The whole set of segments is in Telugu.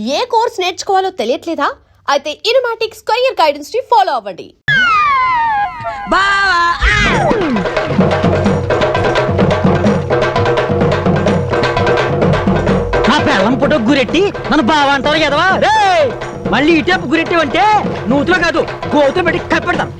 ఏ కోర్స్ నేర్చుకోవాలో తెలియట్లేదా? అయితే ఇనుమాటిక్ స్క్వేర్ గైడెన్స్ ని ఫాలో అవ్వండి. నా పెళ్ళం పుట్ట గురెట్టి నన్ను బావ అంటారు కదవా? మళ్ళీ ఇటేపు గురెట్టివంటే నూతులో కాదు గోతులు పెట్టి కప్పెడతాను.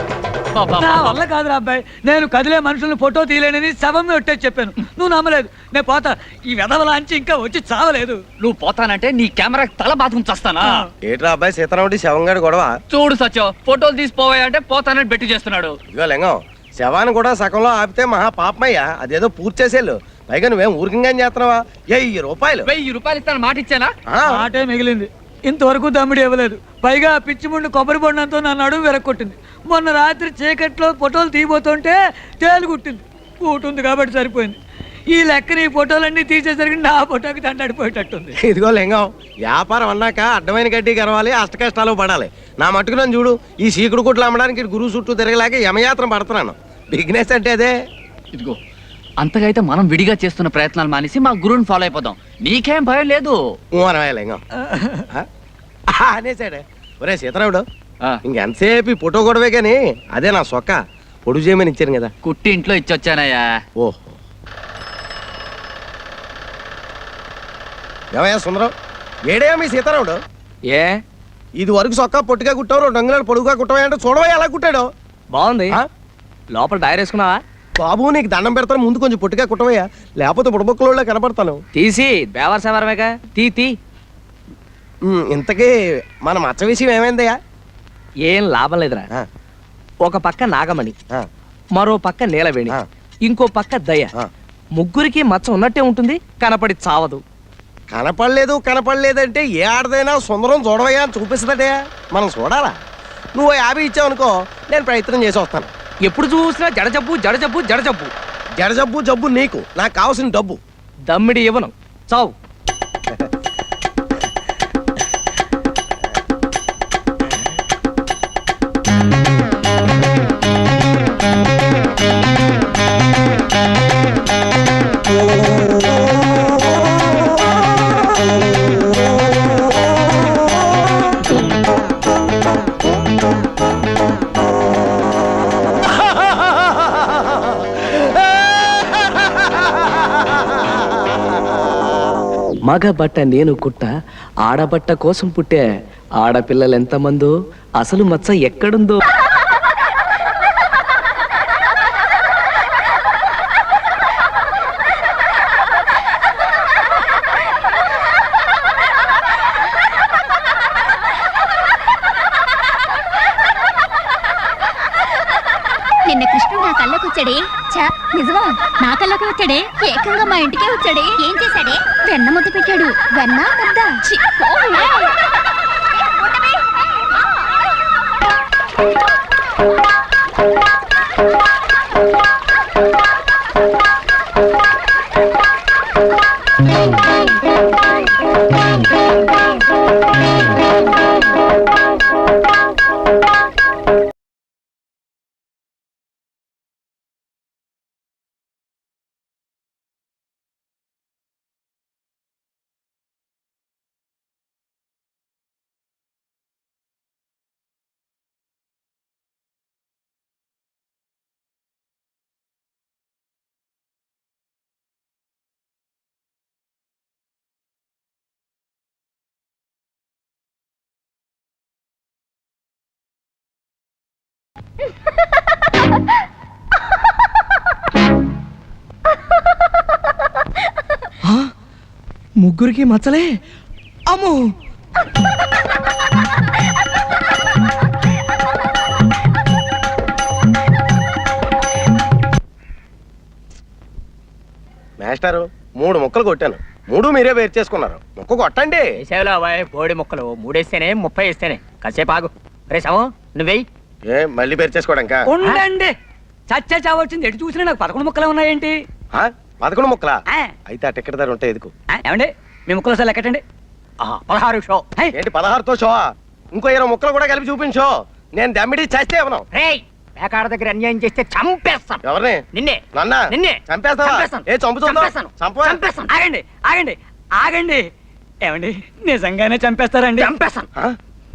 నా వల్ల కాదురా అబ్బాయి, నేను కదిలే మనుషుల్ని ఫోటో తీయలేనని శవం ఒట్టేసి చెప్పాను. నువ్వు నమ్మలేదు. నేను పోతా. ఈ వెధవలాంచి ఇంకా వచ్చి చావలేదు. నువ్వు పోతానంటే నీ కెమెరా తల బాత్రూమ్ చస్తానా? ఏట్రా అబ్బాయి సీతారాముడి శవంగాడి గొడవ? చూడు సత్యం, ఫోటోలు తీసిపోవాయంటే పోతానని బెట్టి చేస్తున్నాడు. ఇదిగో లింగం, శవాన్ని కూడా సగంలో ఆపితే మహా పాపమయ్యా. అదేదో పూర్తి చేసేళ్ళు. పైగా నువ్వేం ఊరికంగా చేస్తున్నావా? 1000 రూపాయలు. 1000 రూపాయలు ఇస్తాను మాట ఇచ్చానా? ఆటే మిగిలింది. ఇంతవరకు దమ్మిడి ఇవ్వలేదు. పైగా పిచ్చి ముందు కొబ్బరి బొండంతో నా నడుము వెరక్కొట్టింది. మొన్న రాత్రి చీకట్లో ఫోటోలు తీయబోతుంటే తేలుగుట్టింది. కూటుంది కాబట్టి సరిపోయింది. ఈ లెక్కని ఈ ఫోటోలన్నీ తీసేసరికి నా ఫోటోకి దండడిపోయేటట్టుంది. ఇదిగో లింగం, వ్యాపారం అన్నాక అడ్డమైన గడ్డి గరవాలి, అష్ట కష్టాలు పడాలి. నా మట్టుకు నన్ను చూడు, ఈ సీకుడు కుట్లు అమ్మడానికి గురువు చుట్టూ తిరగలేక యమయాత్ర పడుతున్నాను. బిజినెస్ అంటే అదే. ఇదిగో, అంతగా అయితే మనం విడిగా చేస్తున్న ప్రయత్నాలు మానేసి మా గురువుని ఫాలో అయిపోదాం. నీకేం భయం లేదు. లింగం అనేసాడే. ఒరే సీతారాముడు, ఇంకెంతసేపు ఈ ఫోటో గొడవే కానీ అదే నా సొక్క పొడుగు చేయమని ఇచ్చాను కదా. కుట్టి ఇంట్లో ఇచ్చొచ్చానయ్యా. ఓహో, ఏమయ్యా సుందరం, ఏడేయా మీ సీతారాముడు? ఏ ఇది వరకు సొక్క పొట్టిగా కుట్టావు, 2 అంగుళాలు పొడుగుగా కుట్టవా అంటే చూడవా ఎలా కుట్టాడు. బాగుంది. లోపల డైర్ వేసుకున్నావా? బాబు నీకు దండం పెడతాను, ముందు కొంచెం పొట్టిగా కుట్టవయ్యా, లేకపోతే బుడబొక్కలో కనపడతాను. తీసి బేవర్ సేవరమేగా తీ. ఇంతకీ మన మచ్చ విషయం ఏమైందయ్యా? ఏం లాభం లేదురా. ఒక పక్క నాగమణి, మరో పక్క నీలవేణి, ఇంకో పక్క దయ. ముగ్గురికి మచ్చ ఉన్నట్టే ఉంటుంది, కనపడి చావదు. కనపడలేదంటే ఏ ఆడదైనా సుందరం చూడవయ్యా అని చూపిస్తుందటే. మనం చూడాలా? నువ్వు 50 ఇచ్చావు అనుకో, నేను ప్రయత్నం చేసి వస్తాను. ఎప్పుడు చూసినా జడజబ్బు జడజబ్బు జడజబ్బు. జడజబ్బు జబ్బు నీకు, నాకు కావాల్సిన డబ్బు. దమ్మిడి ఇవ్వను, చావు. మగబట్ట నేను కుట్ట, ఆడబట్ట కోసం పుట్టే. ఆడపిల్లలు ఎంతమందో, అసలు మచ్చ ఎక్కడుందో. నిన్న కృష్ణుడు నా కళ్ళకు వచ్చాడే. నిజమా? నా కళ్ళకు వచ్చాడే. ఏకంగా మా ఇంటికే వచ్చాడే. ఏం చేశాడే? వెన్న ముద్ద పెట్టాడు. వెన్న ముద్ద. ముగ్గురికి మచ్చలే. అమ్మో, మాస్టారు 3 ముక్కలు కొట్టాను, 3 మీరే వేరు చేసుకున్నారు. ముక్క కొట్టండి. బోడి ముక్కలు 3 వేస్తేనే 30 వేస్తేనే. కాసేపు ఆగు. రే శవం, నువ్వేయి. ఏ మళ్ళీ వేరు చేసుకోవడానికా? ఉండండి. చచ్చా చావచ్చింది. ఎటు చూసినా నాకు 11 ముక్కలే ఉన్నాయేంటి? 11 ముక్కలా? అయితే ఆ టికెట్ ధర ఉంటే ఎదుకు. ఏమండి, మీ ముక్కలు అసలు లెక్కటండి. 16 షో. ఏంటి 16తో షో? ఇంకో 20 ముక్కలు కూడా కలిపి చూపించో. నేను దమ్మిడి చేస్తే ఇవ్వను. పేకాడ దగ్గర అన్యాయం చేస్తే చంపేస్తాను. ఎవరిని? నిన్నే. నిన్నే చంపేస్తావా? ఏ చంపు చూద్దాం. ఆగండి ఆగండి ఆగండి. ఏమండి నిజంగానే చంపేస్తారండి? చంపేస్తాను.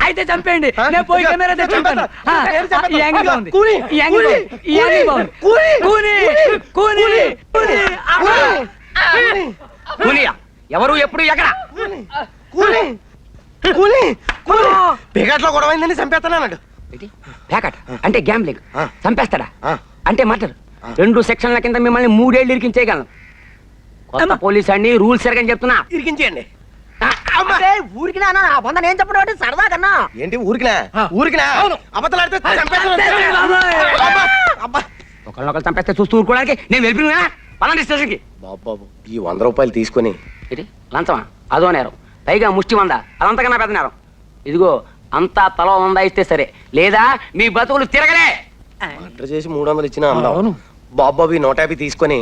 అయితే చంపేయండి. నేను పోయి కెమెరా తెచ్చి చంపాను. ఈ యాంగిల్ బాగుంది. కూని. ఈ యాంగిల్ బాగుంది. ఈ యాంగిల్ బాగుంది. కూని. కూని. కూని. అమ్మా! కూలియా? ఎవరు ఎప్పుడు ఎక్కడ? కూలి కూలి కూలి పేకాట్లో గొడవైందని చంపేస్తానన్నాడు. ప్యాకెట్ అంటే గ్యాంబ్లింగ్. ఆ. చంపేస్తాడా ఆ. అంటే మర్డర్. 2 సెక్షన్ల కింద మిమ్మల్ని 3 ఏళ్ళు ఇరికించేయగలను. కొత్త పోలీస్ అండి, రూల్స్ సరిగ్గా చెప్తున్నా. ఇరికించేయండి. ఊరికి నేను చెప్పడం సరదా కన్నా. ఏంటి ఊరికినా? ఊరికినా? అబద్ధాలాడితే ఒకళ్ళొకళ్ళు చంపేస్తే చూస్తూ ఊరుకోవడానికి నేను వెళ్ళిపోయినా పలాంటి స్టేషన్కి. బాబు ఈ 100 రూపాయలు తీసుకొని ఇది లంచమా? అదో నేరం, పైగా ముష్టి 100. అదంతకన్నా పెద్ద నేరం. ఇదిగో అంతా తల 100 ఇస్తే సరే, లేదా మీ బతుకులు తిరగలే. మర్డర్ చేసి 300 ఇచ్చినా అందాం. బాబు ఈ 150 తీసుకొని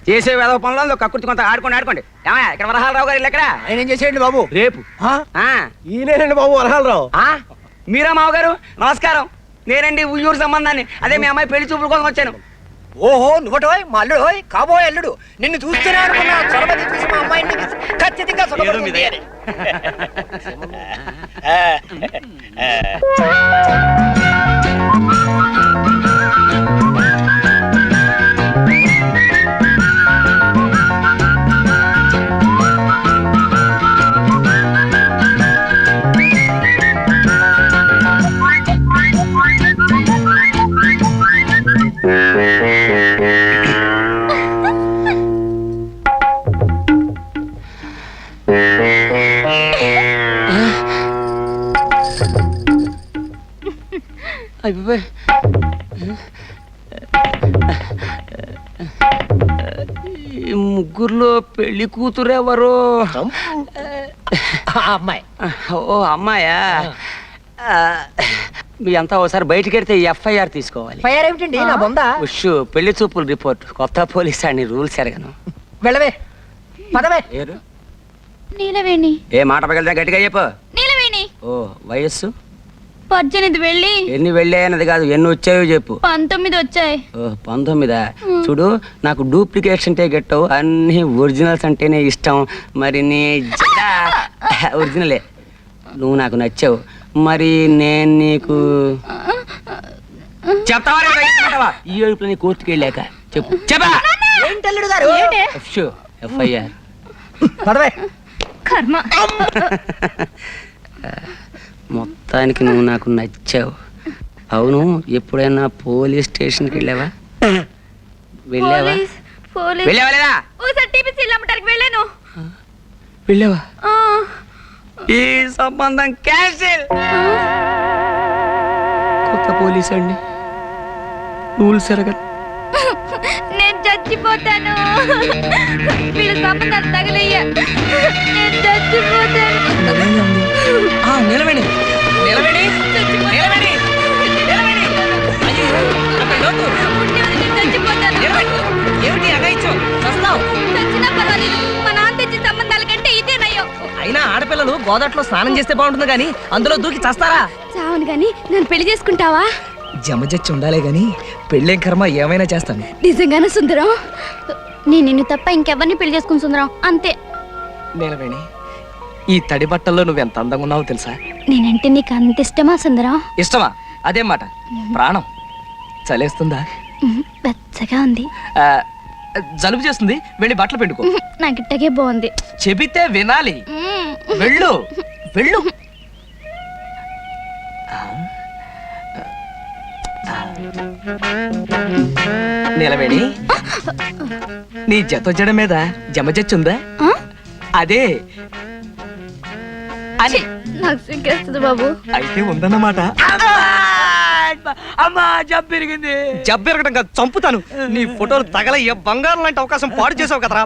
చేసే వేద పనులలో కక్కుర్తి కొంత ఆడుకోండి. ఏమయ్య, ఇక్కడ వరహాలరావు గారు ఇల్లు ఎక్కడ? ఆయన ఏం చేసేయండి బాబు? రేపు. ఈయనేనండి బాబు వరహాలరావు. మీరా మావగారు? నమస్కారం. నేనండి ఉయ్యూరు సంబంధాన్ని. అదే మీ అమ్మాయి పెళ్లి చూపుల కోసం వచ్చాను. ఓహో నువ్వటోయ్ మా అల్లుడోయ్ కాబోయే అల్లుడు. నిన్ను చూస్తూనే అనుకున్నా చొరబది చూసి మా అమ్మాయిని ఖచ్చితంగా సుఖపడుతుంది అని. అయ్యో, ఈ ముగ్గురులో పెళ్లి కూతురు ఎవరు? అమ్మాయి ఓ అమ్మాయా? మీ అంతా ఒకసారి బయటికి వెళ్తే FIR తీసుకోవాలి. ఫైర్ ఏమిటండి నా బొందా? ఉష్ పెళ్లి చూపులు రిపోర్ట్. కొత్త పోలీస్ అండి, రూల్స్ ఎరగను. వెళ్ళవే పదవే. ఏరు నీలవేణి. ఏ మాట పగలదా గట్టిగా చెప్పు. నీలవేణి. ఓ వయస్సు 18 వెళ్ళి ఎన్ని వెళ్ళాయన్నది కాదు, ఎన్ని వచ్చాయో చెప్పు. 19 వచ్చాయి. ఓ 19. చూడు, నాకు డూప్లికేట్స్ అంటే గెట్టవు, అన్ని ఒరిజినల్స్ అంటేనే ఇష్టం. మరి నీ ఒరిజినలే, నువ్వు నాకు నచ్చావు. మరి నేను నీకు చెప్తావా? ఈ ఏడుపులో నీ కోర్టుకి వెళ్ళాక చెప్పు. చెప్పా ఏంటి అల్లుడు గారు? FIR. పదవే. కర్మ. మొత్తానికి నువ్వు నాకు నచ్చావు. అవును, ఎప్పుడైనా పోలీస్ స్టేషన్కి వెళ్ళావా? వెళ్ళావా? పోలీస్. వెళ్ళావా లేదా? ఓసారి టీపీసీ అమ్మటానికి వెళ్ళాను. వెళ్ళావా? ఆ. ఈ సంబంధం క్యాన్సిల్. కొత్త పోలీస్ అండి, రూల్స్ ఎరగదు. నేను చచ్చిపోతాను. వీళ్ళ సంబంధాలు తగలయ్యా. నేను చచ్చిపోతాను. నిలవేణి నిలవేణి నిలవేణి నిలవేణి. అయ్యో, అక్కడ లోతు. నేను చచ్చిపోతాను. ఏమిటి అగాయిచ్చు? చస్తావు. చచ్చినా పర్వాలేదు. మా నాన్న తెచ్చిన సంబంధాల కంటే ఇదే నయ్యం. అయినా ఆడపిల్లలు గోదాట్లో స్నానం చేస్తే బాగుంటుంది కానీ అందులో దూకి చస్తారా? చావును గాని నన్ను పెళ్లి చేసుకుంటావా? జమజచ్చి ఉండాలే గాని పెళ్ళేం కర్మ, ఏమైనా చేస్తాను. నిజంగానే సుందరం? నేను నిన్ను తప్ప ఇంకెవరిని పెళ్లి చేసుకుని సుందరం, అంతే. నిలవేణి, ఈ తడి బట్టల్లో నువ్వెంత అందంగా ఉన్నావో తెలుసా? నేనంటే నీకు అంత ఇష్టమా సుందరం? ఇష్టమా? అదేం మాట. ప్రాణం. చలేస్తుందా? వెచ్చగా ఉంది. జలుబు చేస్తుంది, వెళ్ళి బట్టలు పిండుకో. నాకు ఇట్టగే బాగుంది. చెబితే వినాలి. వెళ్ళు వెళ్ళు. నిలవేణి, నీ జడ మీద జమజచ్చుందా? ఆ? అదే అని. నాకు సిగ్గేస్తుంది బాబు. అయితే ఉందన్నమాట. అమ్మా జబ్బు పెరిగింది. జబ్బెరగడం కాదు, చంపుతాను. నీ ఫోటోలు తగలయ్యే బంగారం లాంటి అవకాశం పాడు చేసావు కదరా.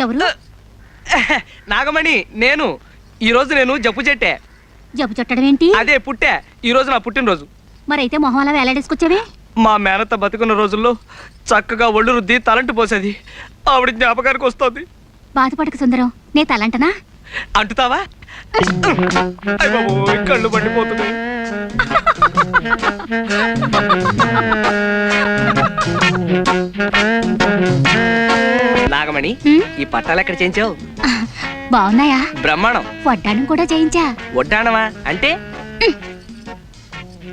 ఎవరు? నాగమణి, నేను ఈ రోజు నేను జబ్బు చెట్టే. జబ్బు చుట్టడం ఏంటి? అదే పుట్టే. ఈ రోజు నా పుట్టినరోజు. మరైతే మొహం అలా వేలాడేసుకొచ్చావే? మా మేనత్త బతుకున్న రోజుల్లో చక్కగా ఒళ్ళు రుద్ది తలంటు పోసేది. ఆవిడ జ్ఞాపకానికి వస్తుంది. బాధపడక సుందరం, నే తలంటనా? అంటుతావా? అయ్ బాబోయ్, కళ్ళు మండిపోతుంది. నాగమణి, ఈ పట్టాలు ఎక్కడ చేయించావు? బాగున్నాయా? బ్రహ్మాండం. వడ్డానం కూడా చేయించా. వడ్డాణమా అంటే?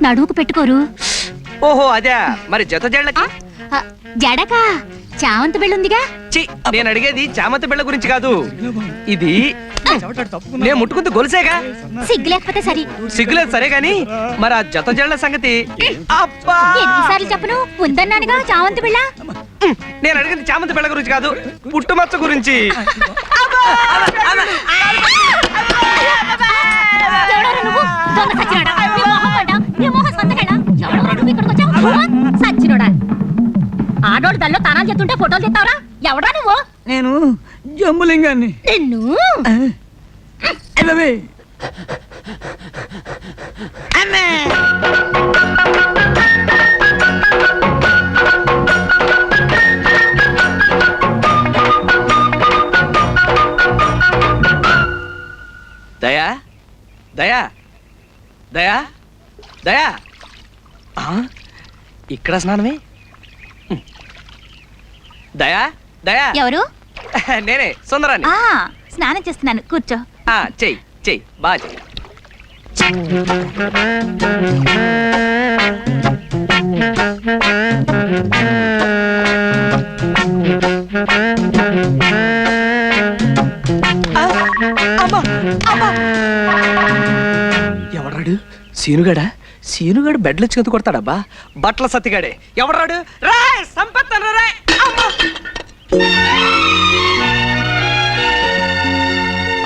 నడువుకు పెట్టుకోరు. ఓహో అదే. మరి జత జేళ్ళకి? జడకా చామంతి బిళ్ళుందిగా. ఛీ, నేను అడిగేది చామంతి బిళ్ళ గురించి కాదు. ఇది నేను ముట్టుకుంది గొలుసేగా. సిగ్గు లేకపోతే సరి. సిగ్గులేదు సరే గాని మరి ఆ జత జేళ్ల సంగతి? అబ్బా, ఎన్నిసార్లు చెప్పను, ఉందన్నానుగా చామంతి బిళ్ళ. నేను అడిగింది చామంతి బిళ్ళ గురించి కాదు, పుట్టుమచ్చ గురించి. ఎవడోరా నువ్వు? దొంగ సచ్చినోడా? నీ మొహం పడ్డా? నీ మొహం సంతకెళ్ళా? ఎవడోరా నువ్వు ఇక్కడికి వచ్చావు? సచ్చినోడా? ఆడోళ్ళు తల్లో తానాలు చెప్తుంటే ఫోటోలు తెస్తావరా? ఎవడా నువ్వు? నేను జంబులింగాన్ని. నిన్ను ఎలవే. దయా, దయా, దయా, దయా. ఇక్కడ స్నానమే? దయా, దయా. ఎవరు? నేనే సుందరాన్ని. స్నానం చేస్తున్నాను, కూర్చో. చెయ్యి చెయ్యి, బాగా చెయ్యి. ఎవడాడు? సీనుగాడా? సీనుగాడు బెడ్లు వచ్చి కొడతాడబ్బా. బట్టల సత్తిగాడే. ఎవడాడు? రా సంపత్తను రా.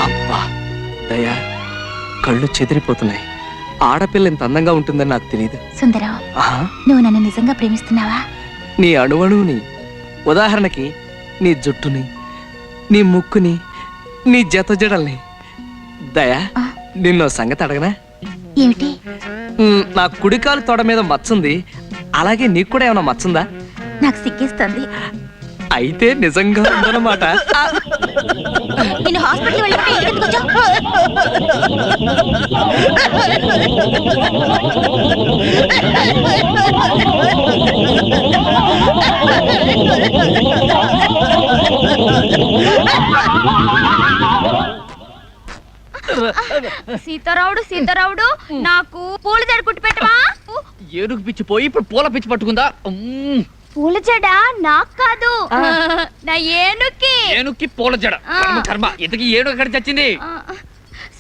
అబ్బా దయా, కళ్ళు చెదిరిపోతున్నాయి. ఆడపిల్ల ఇంత అందంగా ఉంటుందని నాకు తెలియదు. సుందరం, నువ్వు నన్ను నిజంగా ప్రేమిస్తున్నావా? నీ అణువణువుని, ఉదాహరణకి నీ జుట్టుని, నీ ముక్కుని, నీ జత జడల్ని. దయా, నిన్నో సంగతి అడగనా? ఏమిటి? నా కుడికాలు తొడ మీద మచ్చుంది, అలాగే నీకు కూడా ఏమైనా మచ్చుందా? నాకు సిగ్గేస్తుంది. అయితే నిజంగా ఉందన్నమాట. నిన్ను హాస్పిటల్ వెళ్ళిపోతే ఎందుకు వచ్చావు? సీతారావుడు సీతారావుడు, నాకు పూల జడ కుట్టి పెట్టవా? ఏనుగు పిచ్చి పోయి ఇప్పుడు పూల పిచ్చి పట్టుకుందా? పూల జడ నాకు కాదు, నా ఏనుక్కి. ఏనుక్కి పూల జడ. కర్మ, ఇంతకి ఏనుగు ఎక్కడ చచ్చింది?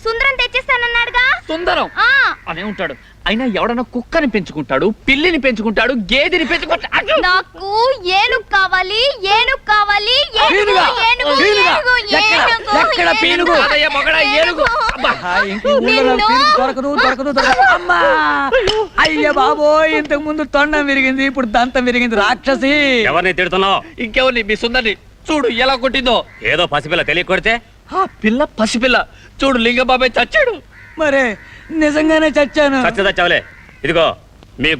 సుందరం తెచ్చిస్తానన్నాడుగా. సుందరం అనే ఉంటాడు. అయినా ఎవడన్నా కుక్కని పెంచుకుంటాడు, పిల్లిని పెంచుకుంటాడు, గేదెని పెంచుకుంటాడు. నాకు ఏనుగు కావాలి, ఏనుగు కావాలి, ఏనుగు, ఏనుగు, ఏనుగు, ఏనుగు, ఎక్కడ పీనుగు? అదయ్య మొగడ ఏనుగు. అబ్బా. అమ్మా, అయ్య బాబోయ్, ఇంతకు ముందు తొండం విరిగింది, ఇప్పుడు దంతం విరిగింది. రాక్షసి. ఎవరిని తిడుతున్నావు? ఇంకెవరిని? మీ సుందరిని. చూడు ఎలా కొట్టిందో. ఏదో పసిపిల్ల తెలియ కొడితే ఆ పిల్ల పసిపిల్ల. చూడు లింగబాబాయ్ చచ్చాడు. మరే నిజంగానే చచ్చాను. చచ్చదచ్చావులే. ఇదిగో మీ గురు